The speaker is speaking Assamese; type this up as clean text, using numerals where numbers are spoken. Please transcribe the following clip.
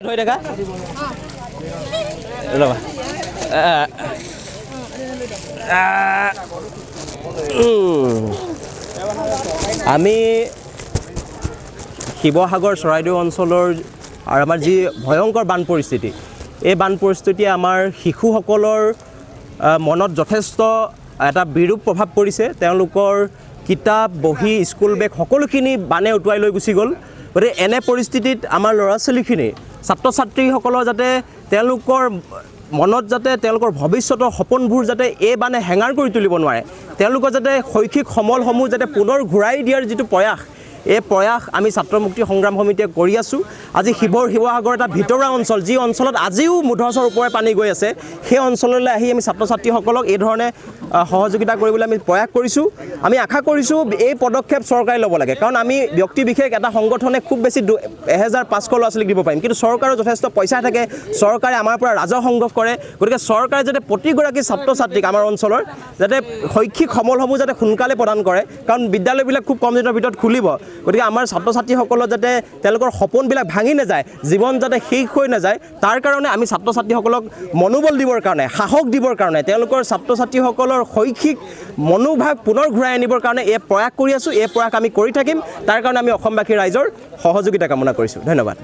হৈ দেখা ৰবা আমি শিৱসাগৰ চৰাইদেউ অঞ্চলৰ আৰু আমাৰ যি ভয়ংকৰ বান পৰিস্থিতি এই বান পৰিস্থিতিয়ে আমাৰ শিশুসকলৰ মনত যথেষ্ট এটা বিৰূপ প্ৰভাৱ পৰিছে তেওঁলোকৰ কিতাপ বহি স্কুল বেগ সকলোখিনি বানে উটুৱাই লৈ গুচি গ'ল গতিকে এনে পৰিস্থিতিত আমাৰ ল'ৰা ছোৱালীখিনি ছাত্ৰ ছাত্ৰীসকলৰ যাতে তেওঁলোকৰ মনত যাতে তেওঁলোকৰ ভৱিষ্যতৰ সপোনবোৰ যাতে এই বানে হেঙাৰ কৰি তুলিব নোৱাৰে তেওঁলোকৰ যাতে শৈক্ষিক সমলসমূহ যাতে পুনৰ ঘূৰাই দিয়াৰ যিটো প্ৰয়াস এই প্ৰয়াস আমি ছাত্ৰ মুক্তি সংগ্ৰাম সমিতিয়ে কৰি আছোঁ আজি শিৱসাগৰ এটা ভিতৰুৱা অঞ্চল যি অঞ্চলত আজিও মুধচৰ ওপৰে পানী গৈ আছে সেই অঞ্চললৈ আহি আমি ছাত্ৰ ছাত্ৰীসকলক এই ধৰণে সহযোগিতা কৰিবলৈ আমি প্ৰয়াস কৰিছোঁ আমি আশা কৰিছোঁ এই পদক্ষেপ চৰকাৰে ল'ব লাগে কাৰণ আমি ব্যক্তি বিশেষ এটা সংগঠনে খুব বেছি 1500 ল'ৰা ছোৱালীক দিব পাৰিম কিন্তু চৰকাৰৰ যথেষ্ট পইচা থাকে চৰকাৰে আমাৰ পৰা ৰাজহ সংগ্ৰহ কৰে গতিকে চৰকাৰে যাতে প্ৰতিগৰাকী ছাত্ৰ ছাত্ৰীক আমাৰ অঞ্চলৰ যাতে শৈক্ষিক সমলসমূহ যাতে সোনকালে প্ৰদান কৰে কাৰণ বিদ্যালয়বিলাক খুব কম দিনৰ ভিতৰত খুলিব গতিকে আমাৰ ছাত্ৰ ছাত্ৰীসকলৰ যাতে তেওঁলোকৰ সপোনবিলাক ভাঙি নাযায় জীৱন যাতে শেষ হৈ নাযায় তাৰ কাৰণে আমি ছাত্ৰ ছাত্ৰীসকলক মনোবল দিবৰ কাৰণে সাহস দিবৰ কাৰণে তেওঁলোকৰ ছাত্ৰ ছাত্ৰীসকলৰ শৈক্ষিক মনোভাৱ পুনৰ ঘূৰাই আনিবৰ কাৰণে এই প্ৰয়াস কৰি আছোঁ এই প্ৰয়াস আমি কৰি থাকিম তাৰ কাৰণে আমি অসমবাসী ৰাইজৰ সহযোগিতা কামনা কৰিছোঁ ধন্যবাদ